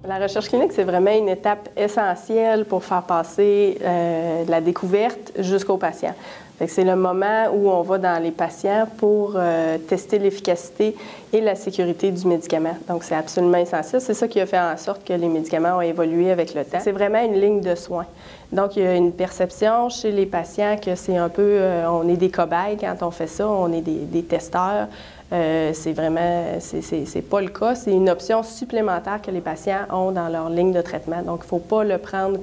La recherche clinique, c'est vraiment une étape essentielle pour faire passer de la découverte jusqu'au patient. C'est le moment où on va dans les patients pour tester l'efficacité et la sécurité du médicament. Donc, c'est absolument essentiel. C'est ça qui a fait en sorte que les médicaments ont évolué avec le temps. C'est vraiment une ligne de soins. Donc, il y a une perception chez les patients que c'est un peu, on est des cobayes quand on fait ça, on est des testeurs. C'est vraiment, c'est pas le cas. C'est une option supplémentaire que les patients ont dans leur ligne de traitement. Donc, il ne faut pas le prendre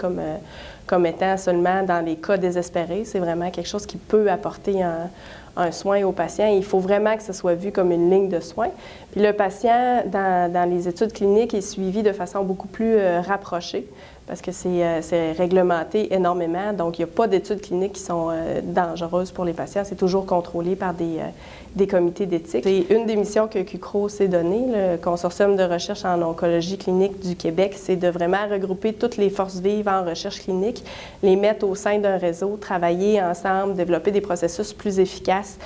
comme étant seulement dans les cas désespérés. C'est vraiment quelque chose qui peut apporter un soin au patient. Il faut vraiment que ce soit vu comme une ligne de soins. Puis le patient, dans les études cliniques, est suivi de façon beaucoup plus rapprochée parce que c'est réglementé énormément. Donc, il n'y a pas d'études cliniques qui sont dangereuses pour les patients. C'est toujours contrôlé par des comités d'éthique. C'est une des missions que QCRO s'est donnée, le Consortium de recherche en oncologie clinique du Québec, c'est de vraiment regrouper toutes les forces vives en recherche clinique, les mettre au sein d'un réseau, travailler ensemble, développer des processus plus efficaces,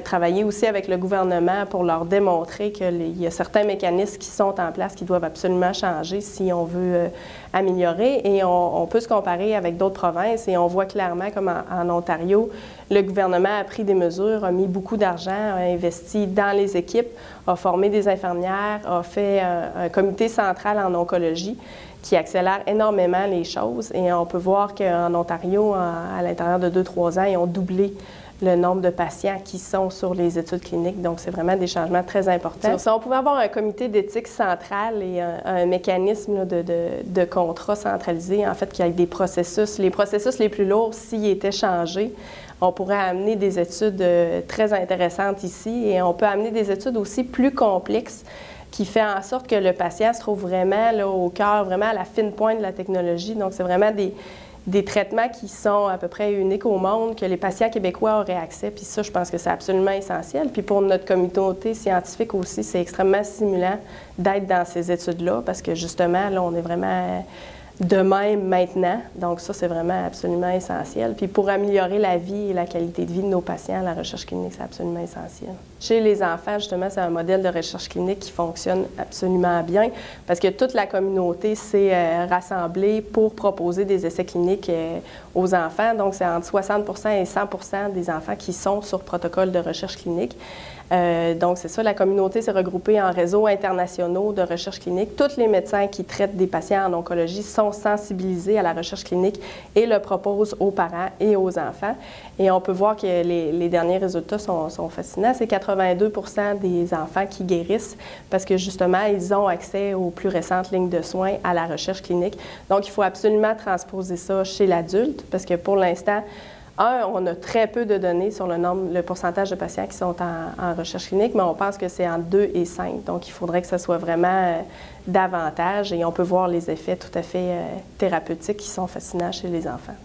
travailler aussi avec le gouvernement pour leur démontrer qu'il y a certains mécanismes qui sont en place qui doivent absolument changer si on veut améliorer. Et on peut se comparer avec d'autres provinces et on voit clairement comme en Ontario, le gouvernement a pris des mesures, a mis beaucoup d'argent, a investi dans les équipes, a formé des infirmières, a fait un comité central en oncologie qui accélère énormément les choses. Et on peut voir qu'en Ontario, à l'intérieur de 2-3 ans, ils ont doublé le nombre de patients qui sont sur les études cliniques. Donc, c'est vraiment des changements très importants. Si on pouvait avoir un comité d'éthique central et un mécanisme de contrat centralisé, en fait, qui a des processus, les processus les plus lourds, s'ils étaient changés, on pourrait amener des études très intéressantes ici et on peut amener des études aussi plus complexes qui fait en sorte que le patient se trouve vraiment là, au cœur, vraiment à la fine pointe de la technologie. Donc, c'est vraiment des traitements qui sont à peu près uniques au monde, que les patients québécois auraient accès. Puis ça, je pense que c'est absolument essentiel. Puis pour notre communauté scientifique aussi, c'est extrêmement stimulant d'être dans ces études-là parce que justement, là, on est vraiment de même maintenant. Donc ça, c'est vraiment absolument essentiel. Puis pour améliorer la vie et la qualité de vie de nos patients, la recherche clinique, c'est absolument essentiel. Chez les enfants, justement, c'est un modèle de recherche clinique qui fonctionne absolument bien parce que toute la communauté s'est rassemblée pour proposer des essais cliniques aux enfants. Donc, c'est entre 60 et 100 des enfants qui sont sur protocole de recherche clinique. Donc, c'est ça, la communauté s'est regroupée en réseaux internationaux de recherche clinique. Tous les médecins qui traitent des patients en oncologie sont sensibilisés à la recherche clinique et le proposent aux parents et aux enfants. Et on peut voir que les derniers résultats sont fascinants. C'est 82 des enfants qui guérissent parce que, justement, ils ont accès aux plus récentes lignes de soins à la recherche clinique. Donc, il faut absolument transposer ça chez l'adulte parce que, pour l'instant, on a très peu de données sur le pourcentage de patients qui sont en recherche clinique, mais on pense que c'est entre 2 et 5. Donc, il faudrait que ce soit vraiment davantage et on peut voir les effets tout à fait thérapeutiques qui sont fascinants chez les enfants.